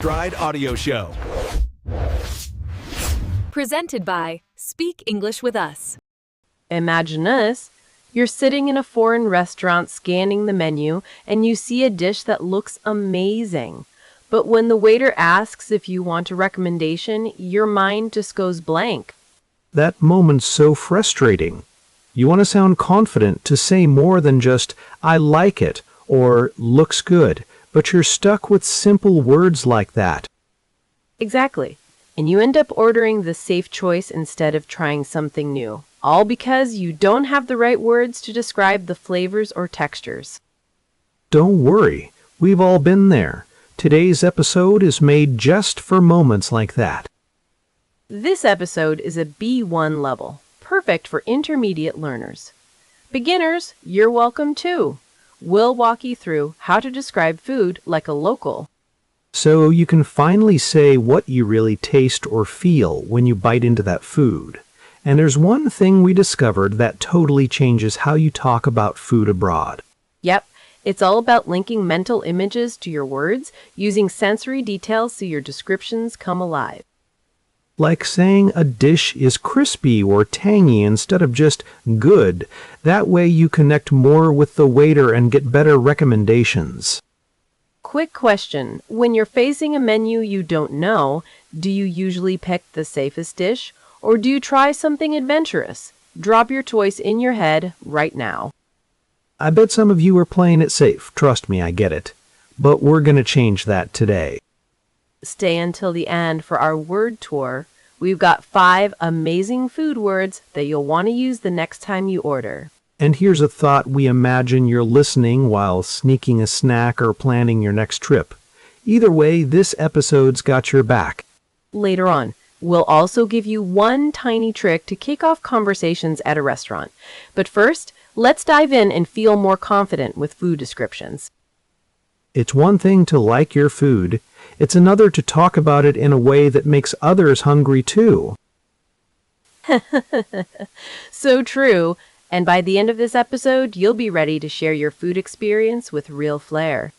Stride Audio Show. Presented by Speak English with Us. Imagine this. You're sitting in a foreign restaurant scanning the menu and you see a dish that looks amazing. But when the waiter asks if you want a recommendation, your mind just goes blank. That moment's so frustrating. You want to sound confident to say more than just, I like it, or looks good, but you're stuck with simple words like that. Exactly. And you end up ordering the safe choice instead of trying something new. All because you don't have the right words to describe the flavors or textures. Don't worry, we've all been there. Today's episode is made just for moments like that. This episode is a B1 level, perfect for intermediate learners. Beginners, you're welcome too. We'll walk you through how to describe food like a local. So you can finally say what you really taste or feel when you bite into that food. And there's one thing we discovered that totally changes how you talk about food abroad. Yep, it's all about linking mental images to your words, using sensory details so your descriptions come alive. Like saying a dish is crispy or tangy instead of just good. That way you connect more with the waiter and get better recommendations. Quick question. When you're facing a menu you don't know, do you usually pick the safest dish? Or do you try something adventurous? Drop your choice in your head right now. I bet some of you are playing it safe. Trust me, I get it. But we're going to change that today. Stay until the end for our word tour. We've got 5 amazing food words that you'll want to use the next time you order. And here's a thought: we imagine you're listening while sneaking a snack or planning your next trip. Either way, this episode's got your back. Later on, we'll also give you one tiny trick to kick off conversations at a restaurant. But first, let's dive in and feel more confident with food descriptions. It's one thing to like your food. It's another to talk about it in a way that makes others hungry too. So true. And by the end of this episode, you'll be ready to share your food experience with real flair.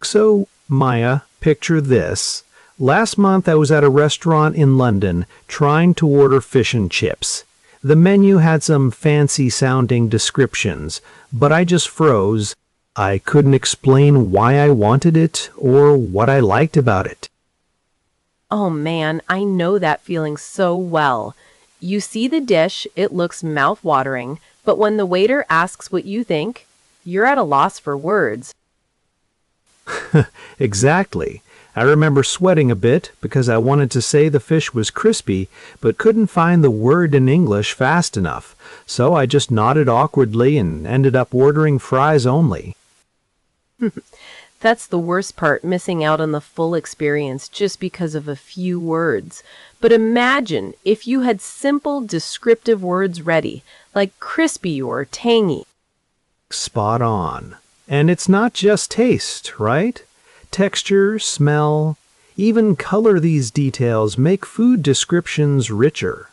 So, Maya, picture this. Last month I was at a restaurant in London trying to order fish and chips. The menu had some fancy-sounding descriptions, but I just froze. I couldn't explain why I wanted it or what I liked about it. Oh man, I know that feeling so well. You see the dish, it looks mouth-watering, but when the waiter asks what you think, you're at a loss for words. Exactly. I remember sweating a bit because I wanted to say the fish was crispy, but couldn't find the word in English fast enough, so I just nodded awkwardly and ended up ordering fries only. That's the worst part, missing out on the full experience just because of a few words. But imagine if you had simple descriptive words ready, like crispy or tangy. Spot on. And it's not just taste, right? Texture, smell, even color. These details make food descriptions richer.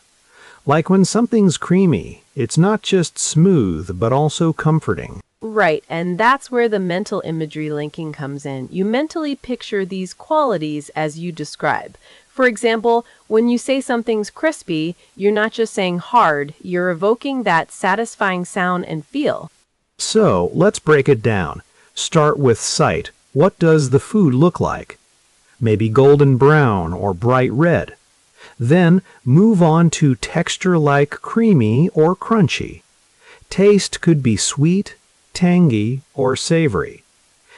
Like when something's creamy, it's not just smooth, but also comforting. Right, and that's where the mental imagery linking comes in. You mentally picture these qualities as you describe. For example, when you say something's crispy, you're not just saying hard, you're evoking that satisfying sound and feel. So, let's break it down. Start with sight. What does the food look like? Maybe golden brown or bright red. Then move on to texture, like creamy or crunchy. Taste could be sweet, tangy, or savory.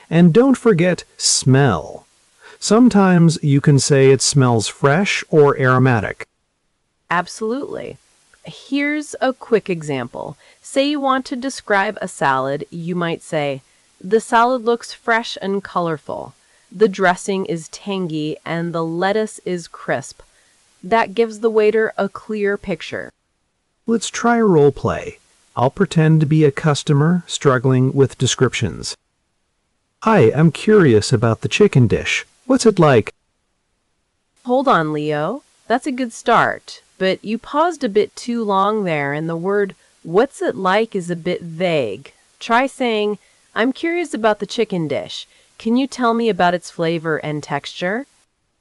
And don't forget smell. Sometimes you can say it smells fresh or aromatic. Absolutely. Here's a quick example. Say you want to describe a salad, you might say, the salad looks fresh and colorful. The dressing is tangy and the lettuce is crisp. That gives the waiter a clear picture. Let's try role play. I'll pretend to be a customer struggling with descriptions. Hi, I'm curious about the chicken dish. What's it like? Hold on, Leo. That's a good start. But you paused a bit too long there, and the word "what's it like" is a bit vague. Try saying, I'm curious about the chicken dish. Can you tell me about its flavor and texture?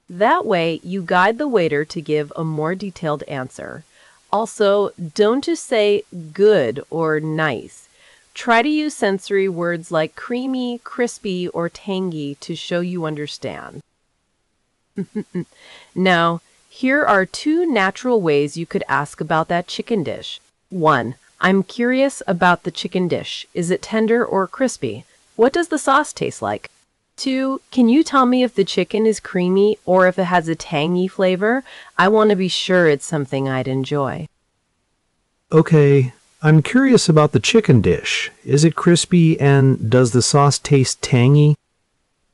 That way, you guide the waiter to give a more detailed answer. Also, don't just say good or nice. Try to use sensory words like creamy, crispy, or tangy to show you understand. Now, here are 2 natural ways you could ask about that chicken dish. 1. I'm curious about the chicken dish. Is it tender or crispy? What does the sauce taste like? 2. Can you tell me if the chicken is creamy or if it has a tangy flavor? I want to be sure it's something I'd enjoy. Okay, I'm curious about the chicken dish. Is it crispy and does the sauce taste tangy?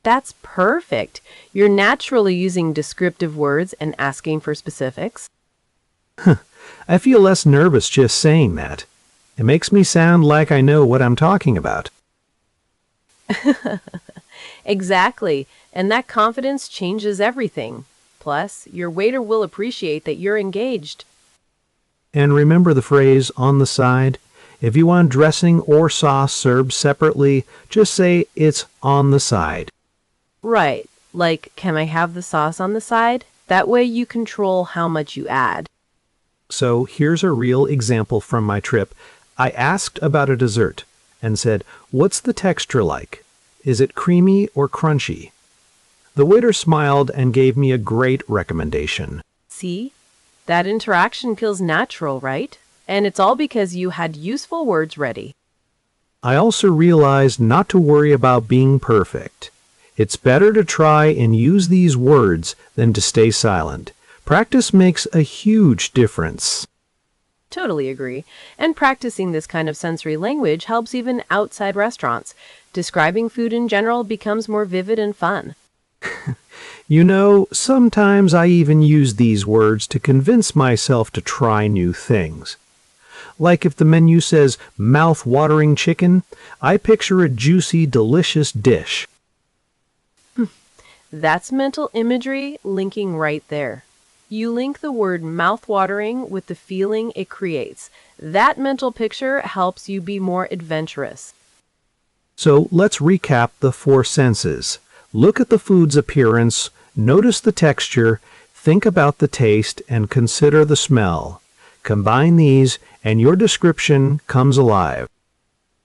That's perfect. You're naturally using descriptive words and asking for specifics. I feel less nervous just saying that. It makes me sound like I know what I'm talking about. Exactly, and that confidence changes everything. Plus, your waiter will appreciate that you're engaged. And remember the phrase on the side? If you want dressing or sauce served separately, just say it's on the side. Right, like, can I have the sauce on the side? That way you control how much you add. So here's a real example from my trip. I asked about a dessert and said, "What's the texture like? Is it creamy or crunchy?" The waiter smiled and gave me a great recommendation. See? That interaction feels natural, right? And it's all because you had useful words ready. I also realized not to worry about being perfect. It's better to try and use these words than to stay silent. Practice makes a huge difference. Totally agree. And practicing this kind of sensory language helps even outside restaurants. Describing food in general becomes more vivid and fun. You know, sometimes I even use these words to convince myself to try new things. Like if the menu says mouth-watering chicken, I picture a juicy, delicious dish. That's mental imagery linking right there. You link the word mouth-watering with the feeling it creates. That mental picture helps you be more adventurous. So let's recap the 4 senses. Look at the food's appearance, notice the texture, think about the taste, and consider the smell. Combine these, and your description comes alive.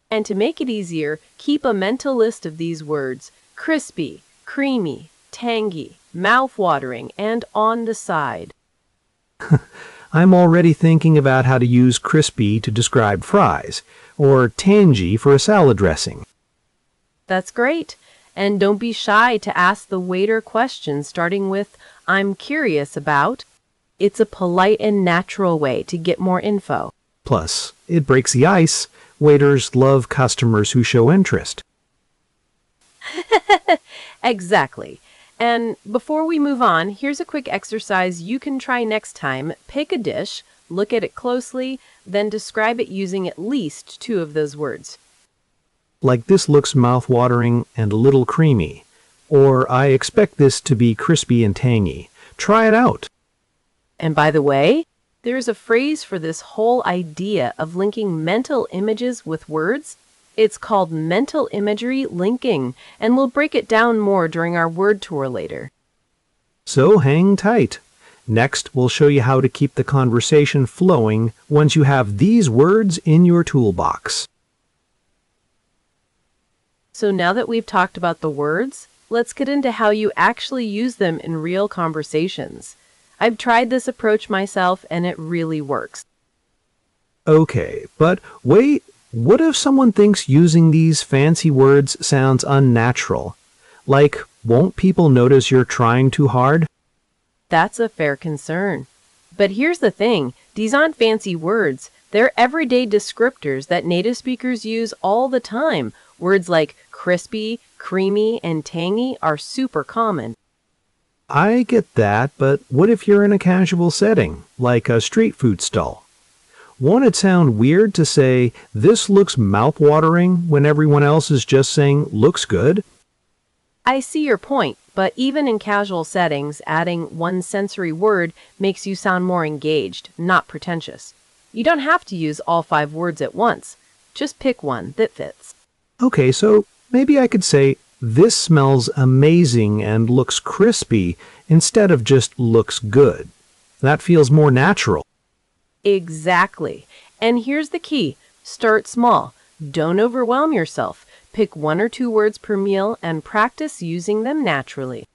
And to make it easier, keep a mental list of these words: crispy, creamy, tangy, mouth-watering, and on the side. I'm already thinking about how to use crispy to describe fries, or tangy for a salad dressing. That's great. And don't be shy to ask the waiter questions starting with, "I'm curious about." It's a polite and natural way to get more info. Plus, it breaks the ice. Waiters love customers who show interest. Exactly. And before we move on, here's a quick exercise you can try next time. Pick a dish, look at it closely, then describe it using at least 2 of those words. Like, this looks mouth-watering and a little creamy. Or, I expect this to be crispy and tangy. Try it out. And by the way, there's a phrase for this whole idea of linking mental images with words. It's called Mental Imagery Linking, and we'll break it down more during our word tour later. So hang tight. Next, we'll show you how to keep the conversation flowing once you have these words in your toolbox. So now that we've talked about the words, let's get into how you actually use them in real conversations. I've tried this approach myself, and it really works. Okay, but wait, what if someone thinks using these fancy words sounds unnatural? Like, won't people notice you're trying too hard? That's a fair concern. But here's the thing, these aren't fancy words. They're everyday descriptors that native speakers use all the time. Words like crispy, creamy, and tangy are super common. I get that, but what if you're in a casual setting, like a street food stall? Won't it sound weird to say, "This looks mouth-watering," when everyone else is just saying, "Looks good"? I see your point, but even in casual settings, adding one sensory word makes you sound more engaged, not pretentious. You don't have to use all 5 words at once. Just pick one that fits. Okay, so maybe I could say, This smells amazing and looks crispy instead of just looks good. That feels more natural. Exactly. And here's the key. Start small. Don't overwhelm yourself. Pick 1 or 2 words per meal and practice using them naturally.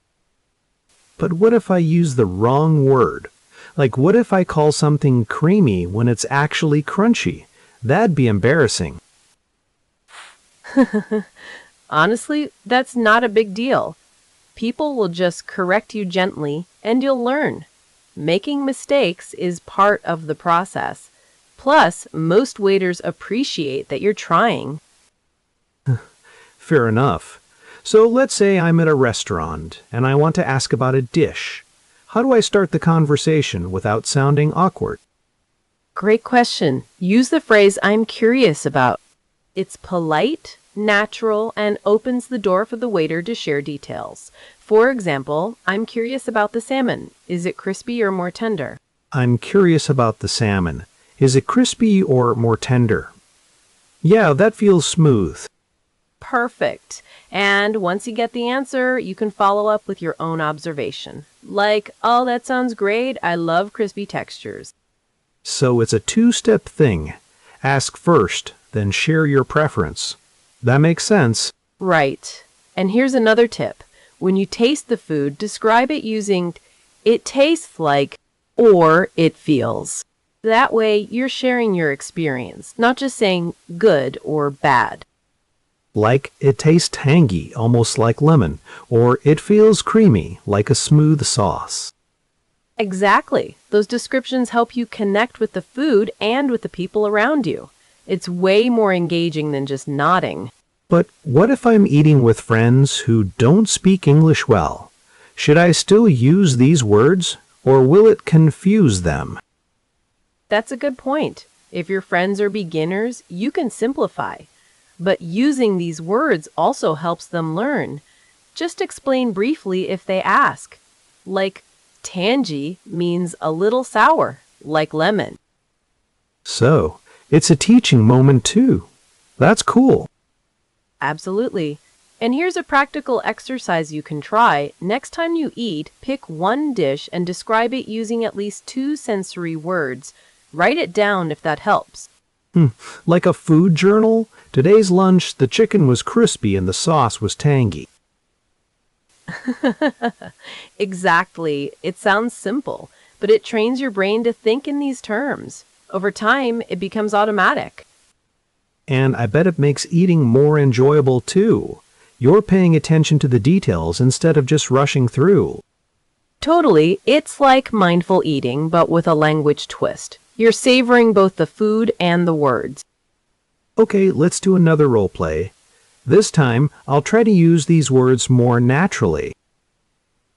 But what if I use the wrong word? Like, what if I call something creamy when it's actually crunchy? That'd be embarrassing. Honestly, that's not a big deal. People will just correct you gently and you'll learn. Making mistakes is part of the process. Plus, most waiters appreciate that you're trying. Fair enough. So let's say I'm at a restaurant and I want to ask about a dish. How do I start the conversation without sounding awkward? Great question. Use the phrase "I'm curious about." It's polite, natural, and opens the door for the waiter to share details. For example, "I'm curious about the salmon. Is it crispy or more tender?" I'm curious about the salmon. Is it crispy or more tender? Yeah, that feels smooth. Perfect. And once you get the answer, you can follow up with your own observation. Like, "Oh, that sounds great. I love crispy textures." So it's a two-step thing. Ask first, then share your preference. That makes sense. Right. And here's another tip. When you taste the food, describe it using "it tastes like" or "it feels." That way, you're sharing your experience, not just saying good or bad. Like, it tastes tangy, almost like lemon, or it feels creamy, like a smooth sauce. Exactly. Those descriptions help you connect with the food and with the people around you. It's way more engaging than just nodding. But what if I'm eating with friends who don't speak English well? Should I still use these words, or will it confuse them? That's a good point. If your friends are beginners, you can simplify. But using these words also helps them learn. Just explain briefly if they ask. Like, tangy means a little sour, like lemon. So, it's a teaching moment too. That's cool. Absolutely. And here's a practical exercise you can try. Next time you eat, pick one dish and describe it using at least 2 sensory words. Write it down if that helps. Like a food journal? Today's lunch, the chicken was crispy and the sauce was tangy. Exactly. It sounds simple, but it trains your brain to think in these terms. Over time, it becomes automatic. And I bet it makes eating more enjoyable too. You're paying attention to the details instead of just rushing through. Totally. It's like mindful eating, but with a language twist. You're savoring both the food and the words. Okay, let's do another role play. This time, I'll try to use these words more naturally.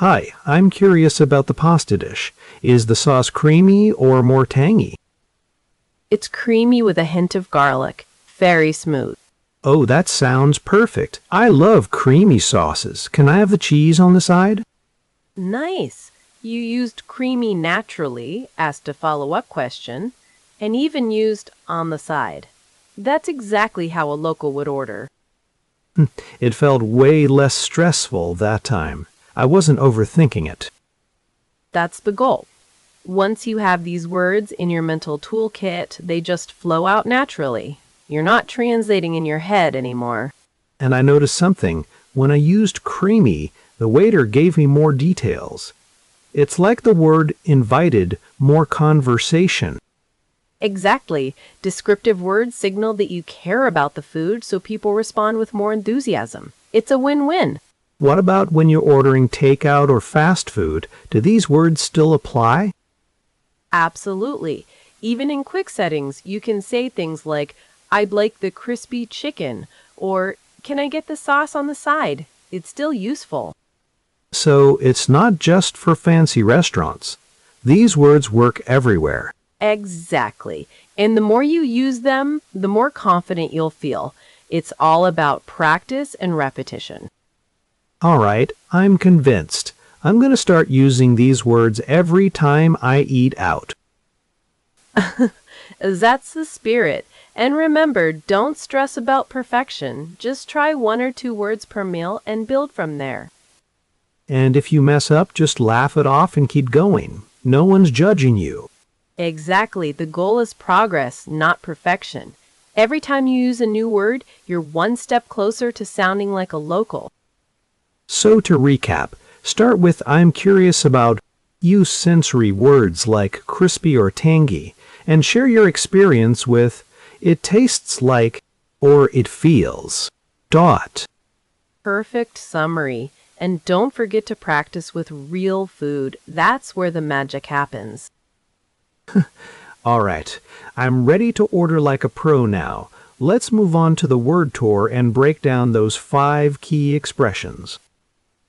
Hi, I'm curious about the pasta dish. Is the sauce creamy or more tangy? It's creamy with a hint of garlic. Very smooth. Oh, that sounds perfect. I love creamy sauces. Can I have the cheese on the side? Nice. You used creamy naturally, asked a follow-up question, and even used on the side. That's exactly how a local would order. It felt way less stressful that time. I wasn't overthinking it. That's the goal. Once you have these words in your mental toolkit, they just flow out naturally. You're not translating in your head anymore. And I noticed something. When I used creamy, the waiter gave me more details. It's like the word invited more conversation. Exactly. Descriptive words signal that you care about the food, so people respond with more enthusiasm. It's a win-win. What about when you're ordering takeout or fast food? Do these words still apply? Absolutely. Even in quick settings, you can say things like, "I'd like the crispy chicken," or "Can I get the sauce on the side?" It's still useful. So it's not just for fancy restaurants. These words work everywhere. Exactly. And the more you use them, the more confident you'll feel. It's all about practice and repetition. All right, I'm convinced. I'm going to start using these words every time I eat out. That's the spirit. And remember, don't stress about perfection. Just try 1 or 2 words per meal and build from there. And if you mess up, just laugh it off and keep going. No one's judging you. Exactly. The goal is progress, not perfection. Every time you use a new word, you're 1 step closer to sounding like a local. So to recap, start with I'm curious about. Use sensory words like crispy or tangy, and share your experience with it tastes like or it feels. Dot. Perfect summary. And don't forget to practice with real food. That's where the magic happens. All right, I'm ready to order like a pro now. Let's move on to the word tour and break down those 5 key expressions.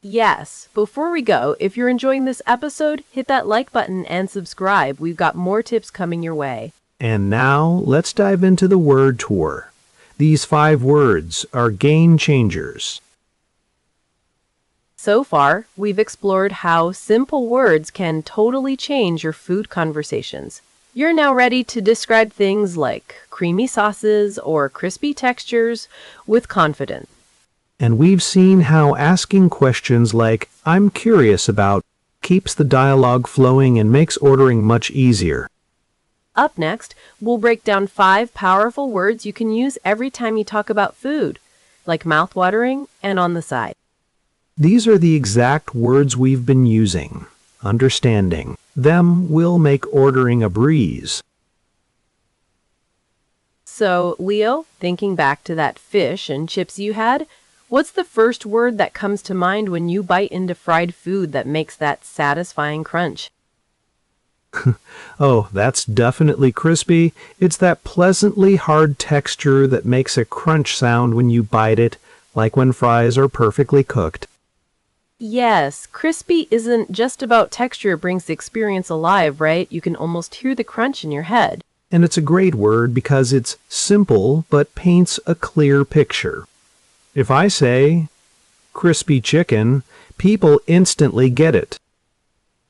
Yes, before we go, if you're enjoying this episode, hit that like button and subscribe. We've got more tips coming your way. And now, let's dive into the word tour. These 5 words are game changers. So far, we've explored how simple words can totally change your food conversations. You're now ready to describe things like creamy sauces or crispy textures with confidence. And we've seen how asking questions like, I'm curious about, keeps the dialogue flowing and makes ordering much easier. Up next, we'll break down 5 powerful words you can use every time you talk about food, like mouthwatering and on the side. These are the exact words we've been using. Understanding them will make ordering a breeze. So, Leo, thinking back to that fish and chips you had, what's the first word that comes to mind when you bite into fried food that makes that satisfying crunch? Oh, that's definitely crispy. It's that pleasantly hard texture that makes a crunch sound when you bite it, like when fries are perfectly cooked. Yes, crispy isn't just about texture, it brings the experience alive, right? You can almost hear the crunch in your head. And it's a great word because it's simple but paints a clear picture. If I say crispy chicken, people instantly get it.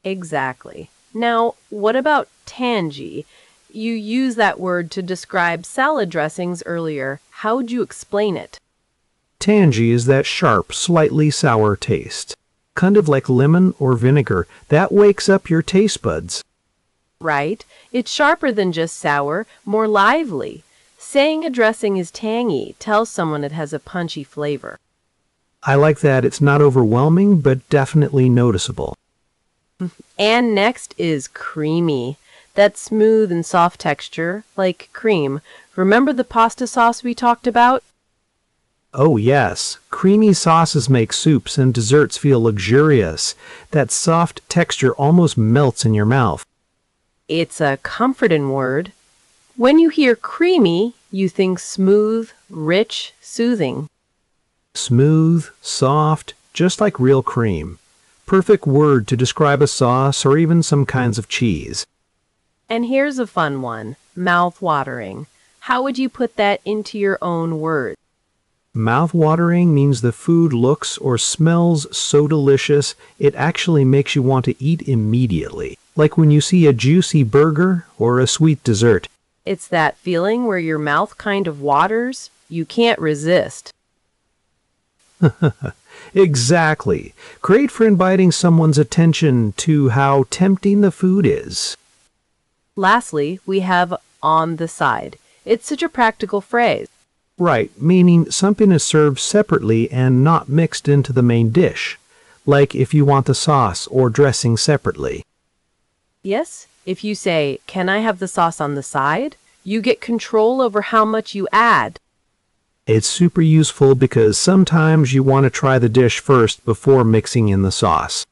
Exactly. Now, what about tangy? You used that word to describe salad dressings earlier. How would you explain it? Tangy is that sharp, slightly sour taste. Kind of like lemon or vinegar that wakes up your taste buds. Right? It's sharper than just sour, more lively. Saying a dressing is tangy tells someone it has a punchy flavor. I like that it's not overwhelming, but definitely noticeable. And next is creamy. That smooth and soft texture, like cream. Remember the pasta sauce we talked about? Oh yes, creamy sauces make soups and desserts feel luxurious. That soft texture almost melts in your mouth. It's a comforting word. When you hear creamy, you think smooth, rich, soothing. Smooth, soft, just like real cream. Perfect word to describe a sauce or even some kinds of cheese. And here's a fun one, mouth-watering. How would you put that into your own words? Mouth-watering means the food looks or smells so delicious it actually makes you want to eat immediately, like when you see a juicy burger or a sweet dessert. It's that feeling where your mouth kind of waters. You can't resist. Exactly. Great for inviting someone's attention to how tempting the food is. Lastly, we have on the side. It's such a practical phrase. Right, meaning something is served separately and not mixed into the main dish, like if you want the sauce or dressing separately. Yes, if you say, "Can I have the sauce on the side?" you get control over how much you add. It's super useful because sometimes you want to try the dish first before mixing in the sauce.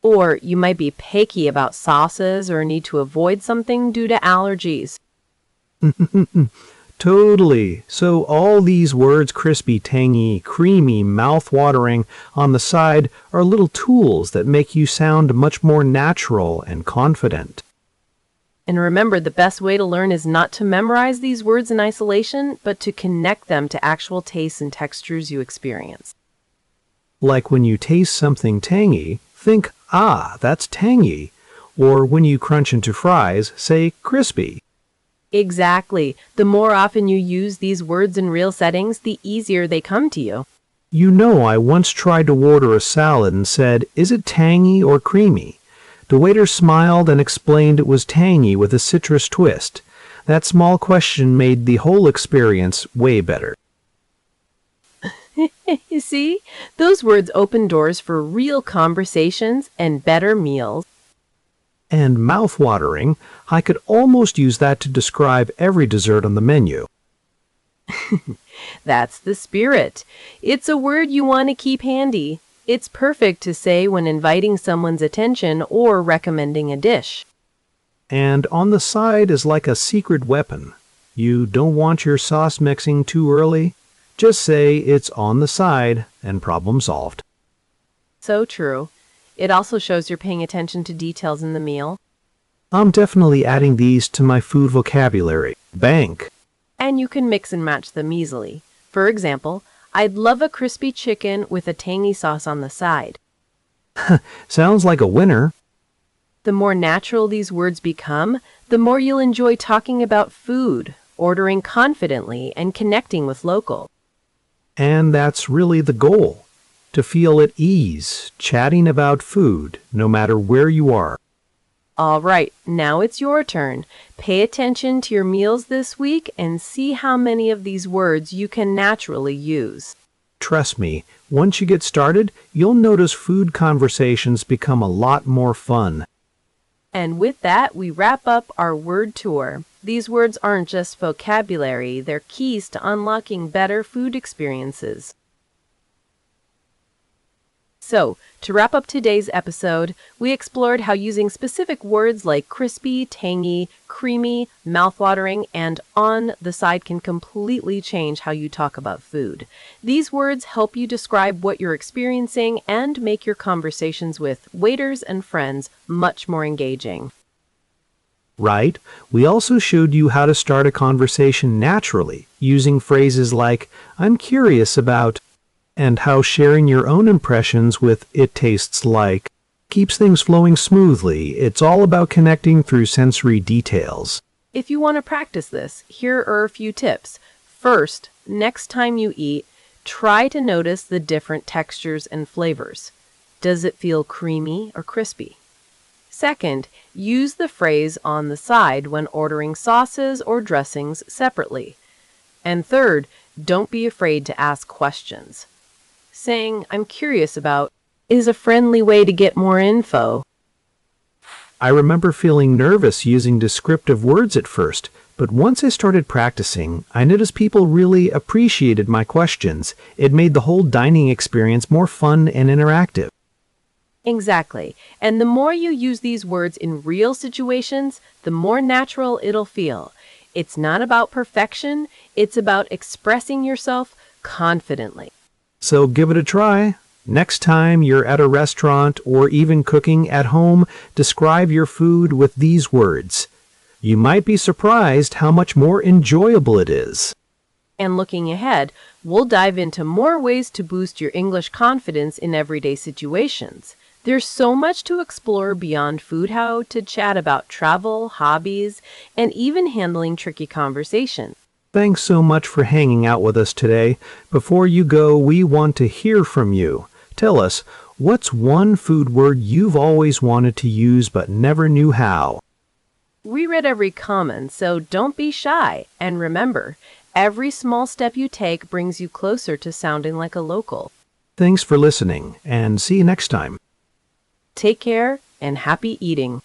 Or you might be picky about sauces or need to avoid something due to allergies. Totally. So all these words, crispy, tangy, creamy, mouth-watering, on the side, are little tools that make you sound much more natural and confident. And remember, the best way to learn is not to memorize these words in isolation, but to connect them to actual tastes and textures you experience. Like when you taste something tangy, think, ah, that's tangy. Or when you crunch into fries, say crispy. Exactly. The more often you use these words in real settings, the easier they come to you. You know, I once tried to order a salad and said, "Is it tangy or creamy?" The waiter smiled and explained it was tangy with a citrus twist. That small question made the whole experience way better. You see, those words open doors for real conversations and better meals. And mouth-watering, I could almost use that to describe every dessert on the menu. That's the spirit. It's a word you want to keep handy. It's perfect to say when inviting someone's attention or recommending a dish. And on the side is like a secret weapon. You don't want your sauce mixing too early? Just say it's on the side and problem solved. So true. It also shows you're paying attention to details in the meal. I'm definitely adding these to my food vocabulary. Bank. And you can mix and match them easily. For example, I'd love a crispy chicken with a tangy sauce on the side. Sounds like a winner. The more natural these words become, the more you'll enjoy talking about food, ordering confidently, and connecting with locals. And that's really the goal. To feel at ease, chatting about food, no matter where you are. All right, now it's your turn. Pay attention to your meals this week and see how many of these words you can naturally use. Trust me, once you get started, you'll notice food conversations become a lot more fun. And with that, we wrap up our word tour. These words aren't just vocabulary, they're keys to unlocking better food experiences. So, to wrap up today's episode, we explored how using specific words like crispy, tangy, creamy, mouthwatering, and on the side can completely change how you talk about food. These words help you describe what you're experiencing and make your conversations with waiters and friends much more engaging. Right? We also showed you how to start a conversation naturally, using phrases like, "I'm curious about," and how sharing your own impressions with "it tastes like" keeps things flowing smoothly. It's all about connecting through sensory details. If you want to practice this, here are a few tips. First, next time you eat, try to notice the different textures and flavors. Does it feel creamy or crispy? Second, use the phrase "on the side" when ordering sauces or dressings separately. And third, don't be afraid to ask questions. Saying "I'm curious about" is a friendly way to get more info. I remember feeling nervous using descriptive words at first, but once I started practicing, I noticed people really appreciated my questions. It made the whole dining experience more fun and interactive. Exactly. And the more you use these words in real situations, the more natural it'll feel. It's not about perfection, it's about expressing yourself confidently. So give it a try. Next time you're at a restaurant or even cooking at home, describe your food with these words. You might be surprised how much more enjoyable it is. And looking ahead, we'll dive into more ways to boost your English confidence in everyday situations. There's so much to explore beyond food, how to chat about travel, hobbies, and even handling tricky conversations. Thanks so much for hanging out with us today. Before you go, we want to hear from you. Tell us, what's one food word you've always wanted to use but never knew how? We read every comment, so don't be shy. And remember, every small step you take brings you closer to sounding like a local. Thanks for listening, and see you next time. Take care and happy eating.